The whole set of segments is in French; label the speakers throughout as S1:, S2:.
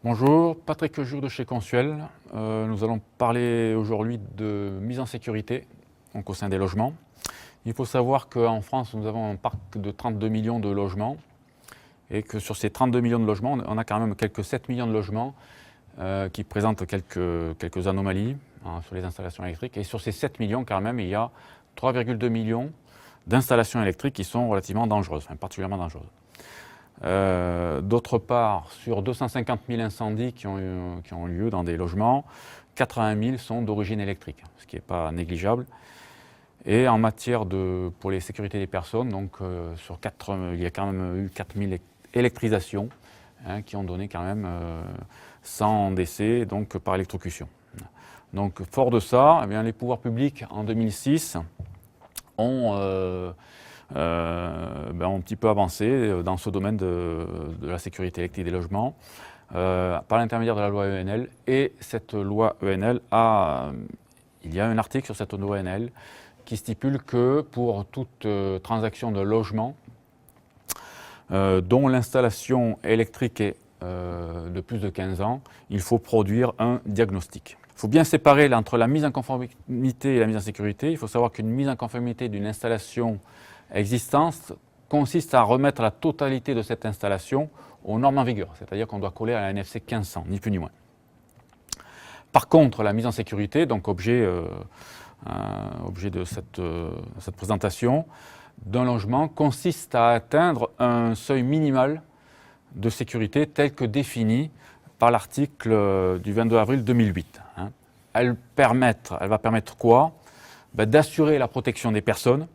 S1: Bonjour, Patrick Jure de chez Consuel. Nous allons parler aujourd'hui de mise en sécurité donc au sein des logements. Il faut savoir qu'en France, nous avons un parc de 32 millions de logements et que sur ces 32 millions de logements, on a quand même quelques 7 millions de logements qui présentent quelques anomalies sur les installations électriques. Et sur ces 7 millions, quand même, il y a 3,2 millions d'installations électriques qui sont relativement dangereuses, particulièrement dangereuses. D'autre part, sur 250 000 incendies qui ont lieu dans des logements, 80 000 sont d'origine électrique, ce qui n'est pas négligeable. Et en matière pour les sécurités des personnes, donc, il y a quand même eu 4 000 électrisations qui ont donné quand même 100 décès donc, par électrocution. Donc, fort de ça, eh bien, les pouvoirs publics en 2006 ont un petit peu avancé dans ce domaine de la sécurité électrique des logements par l'intermédiaire de la loi ENL. Et cette loi ENL il y a un article sur cette loi ENL qui stipule que pour toute transaction de logement dont l'installation électrique est de plus de 15 ans, il faut produire un diagnostic. Il faut bien séparer entre la mise en conformité et la mise en sécurité. Il faut savoir qu'une mise en conformité d'une installation existante consiste à remettre la totalité de cette installation aux normes en vigueur, c'est-à-dire qu'on doit coller à la NFC 1500, ni plus ni moins. Par contre, la mise en sécurité, donc objet de cette présentation, d'un logement consiste à atteindre un seuil minimal de sécurité tel que défini par l'article du 22 avril 2008. Elle va permettre quoi? D'assurer la protection des personnes,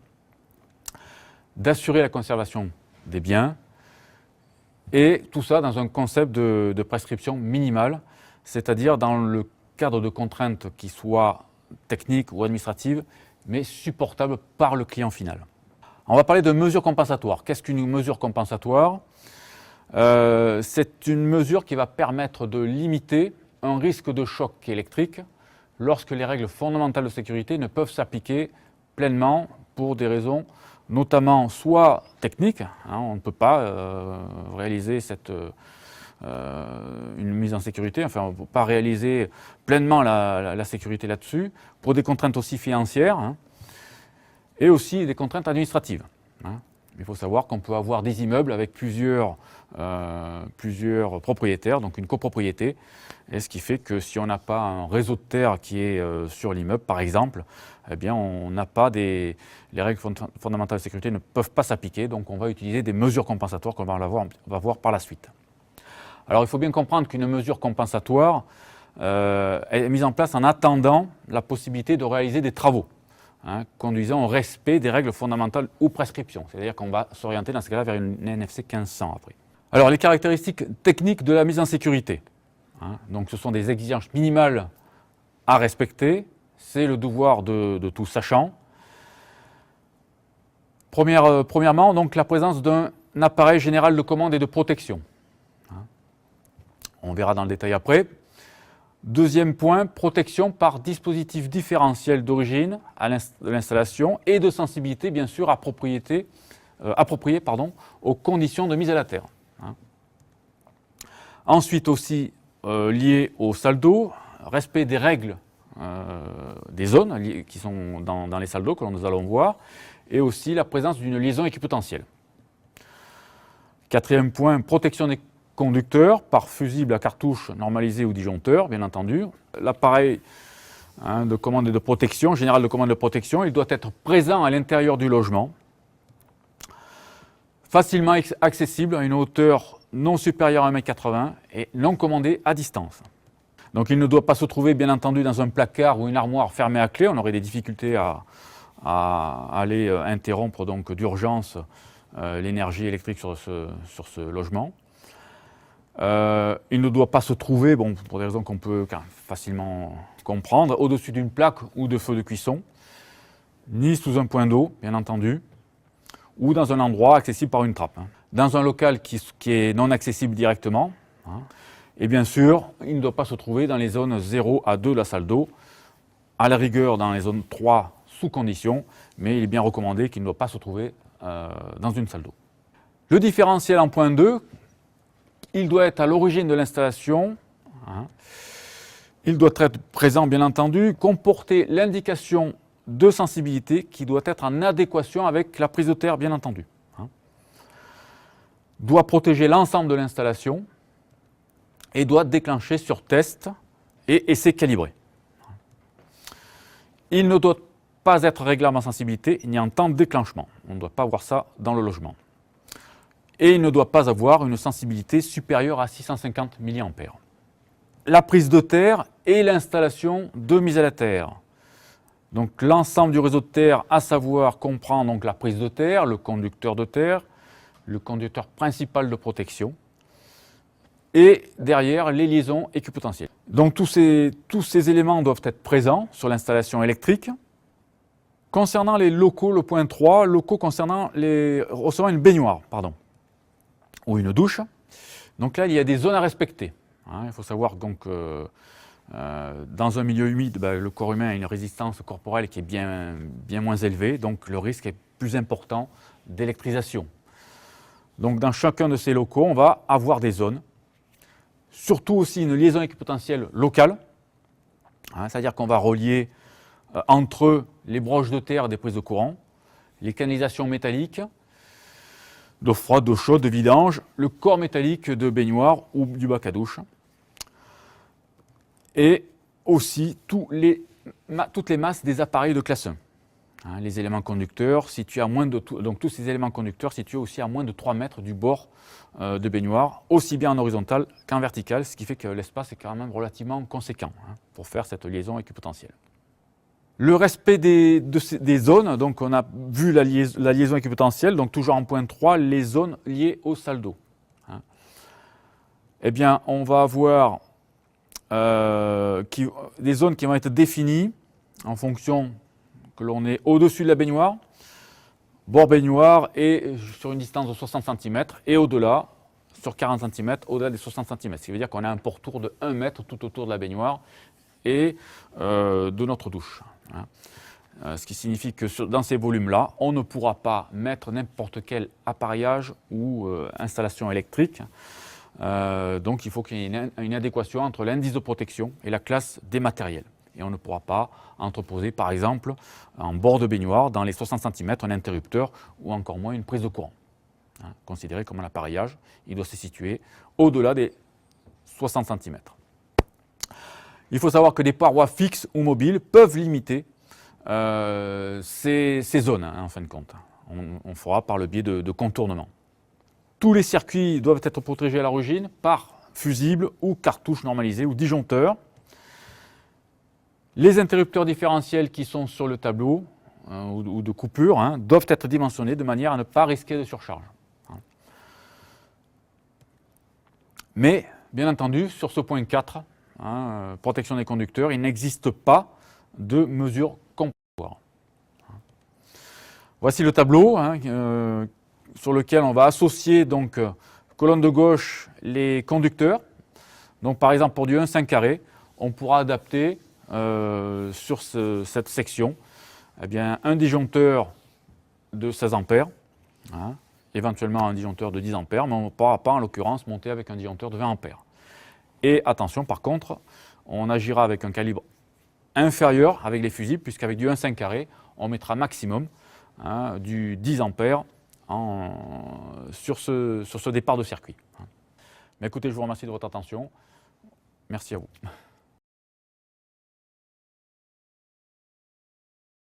S1: d'assurer la conservation des biens, et tout ça dans un concept de prescription minimale, c'est-à-dire dans le cadre de contraintes qui soient techniques ou administratives, mais supportables par le client final. On va parler de mesures compensatoires. Qu'est-ce qu'une mesure compensatoire? C'est une mesure qui va permettre de limiter un risque de choc électrique lorsque les règles fondamentales de sécurité ne peuvent s'appliquer pleinement pour des raisons notamment soit techniques, on ne peut pas réaliser une mise en sécurité, enfin on ne peut pas réaliser pleinement la sécurité là-dessus, pour des contraintes aussi financières et aussi des contraintes administratives. Il faut savoir qu'on peut avoir des immeubles avec plusieurs propriétaires, donc une copropriété, et ce qui fait que si on n'a pas un réseau de terre qui est sur l'immeuble, par exemple, eh bien on n'a pas les règles fondamentales de sécurité ne peuvent pas s'appliquer, donc on va utiliser des mesures compensatoires qu'on va voir par la suite. Alors il faut bien comprendre qu'une mesure compensatoire est mise en place en attendant la possibilité de réaliser des travaux, conduisant au respect des règles fondamentales ou prescriptions. C'est-à-dire qu'on va s'orienter dans ce cas-là vers une NFC 1500 après. Alors les caractéristiques techniques de la mise en sécurité. Donc ce sont des exigences minimales à respecter, c'est le devoir de tout sachant. Premièrement, donc la présence d'un appareil général de commande et de protection. On verra dans le détail après. Deuxième point, protection par dispositif différentiel d'origine à l'installation et de sensibilité, bien sûr, appropriée aux conditions de mise à la terre. Ensuite aussi, lié aux salles d'eau, respect des règles des zones qui sont dans les salles d'eau que nous allons voir, et aussi la présence d'une liaison équipotentielle. Quatrième point, protection des conducteurs par fusible à cartouche normalisé ou disjoncteur, bien entendu. L'appareil de commande et de protection, général de commande et de protection, il doit être présent à l'intérieur du logement, facilement accessible à une hauteur non supérieure à 1,80 m et non commandé à distance. Donc il ne doit pas se trouver, bien entendu, dans un placard ou une armoire fermée à clé. On aurait des difficultés à aller interrompre donc d'urgence l'énergie électrique sur ce logement. Il ne doit pas se trouver, pour des raisons qu'on peut facilement comprendre, au-dessus d'une plaque ou de feu de cuisson, ni sous un point d'eau, bien entendu, ou dans un endroit accessible par une trappe. Dans un local qui est non accessible directement, et bien sûr, il ne doit pas se trouver dans les zones 0 à 2 de la salle d'eau, à la rigueur dans les zones 3 sous condition, mais il est bien recommandé qu'il ne doit pas se trouver dans une salle d'eau. Le différentiel en point 2, Il doit être à l'origine de l'installation. Il doit être présent, bien entendu, comporter l'indication de sensibilité qui doit être en adéquation avec la prise de terre, bien entendu. Doit protéger l'ensemble de l'installation et doit déclencher sur test et essai calibré. Il ne doit pas être réglable en sensibilité ni en temps de déclenchement. On ne doit pas avoir ça dans le logement. Et il ne doit pas avoir une sensibilité supérieure à 650 mA. La prise de terre et l'installation de mise à la terre. Donc l'ensemble du réseau de terre, à savoir comprend donc la prise de terre, le conducteur de terre, le conducteur principal de protection, et derrière les liaisons équipotentielles. Donc tous ces éléments doivent être présents sur l'installation électrique. Concernant les locaux, le point 3, locaux concernant recevant une baignoire, ou une douche. Donc là, il y a des zones à respecter. Il faut savoir donc dans un milieu humide, le corps humain a une résistance corporelle qui est bien moins élevée, donc le risque est plus important d'électrisation. Donc dans chacun de ces locaux, on va avoir des zones, surtout aussi une liaison équipotentielle locale, c'est-à-dire qu'on va relier entre les broches de terre des prises de courant, les canalisations métalliques, d'eau froide, d'eau chaude, de vidange, le corps métallique de baignoire ou du bac à douche, et aussi toutes les masses des appareils de classe 1. Les éléments conducteurs situés à moins de donc tous ces éléments conducteurs situés aussi à moins de 3 mètres du bord de baignoire, aussi bien en horizontal qu'en vertical, ce qui fait que l'espace est quand même relativement conséquent pour faire cette liaison équipotentielle. Le respect des zones, donc on a vu la liaison équipotentielle, donc toujours en point 3, les zones liées aux salles d'eau. Eh bien, on va avoir des zones qui vont être définies en fonction que l'on est au-dessus de la baignoire, bord baignoire et sur une distance de 60 cm et au-delà, sur 40 cm, au-delà des 60 cm. Ce qui veut dire qu'on a un pourtour de 1 mètre tout autour de la baignoire et de notre douche. Ce qui signifie que dans ces volumes-là, on ne pourra pas mettre n'importe quel appareillage ou installation électrique. Donc il faut qu'il y ait une adéquation entre l'indice de protection et la classe des matériels. Et on ne pourra pas entreposer, par exemple, en bord de baignoire, dans les 60 cm, un interrupteur ou encore moins une prise de courant. Considéré comme un appareillage, il doit se situer au-delà des 60 cm. Il faut savoir que des parois fixes ou mobiles peuvent limiter ces zones, en fin de compte. On fera par le biais de contournement. Tous les circuits doivent être protégés à l'origine par fusible ou cartouche normalisée ou disjoncteur. Les interrupteurs différentiels qui sont sur le tableau ou de coupure doivent être dimensionnés de manière à ne pas risquer de surcharge. Mais, bien entendu, sur ce point 4, protection des conducteurs, il n'existe pas de mesure compensatoire. Voici le tableau sur lequel on va associer donc colonne de gauche les conducteurs. Donc par exemple pour du 1,5 carré, on pourra adapter sur cette section un disjoncteur de 16 ampères, éventuellement un disjoncteur de 10 ampères, mais on ne pourra pas en l'occurrence monter avec un disjoncteur de 20 ampères. Et attention par contre, on agira avec un calibre inférieur avec les fusibles, puisqu'avec du 1,5 carré, on mettra maximum du 10 ampères sur ce départ de circuit. Mais écoutez, je vous remercie de votre attention. Merci à vous.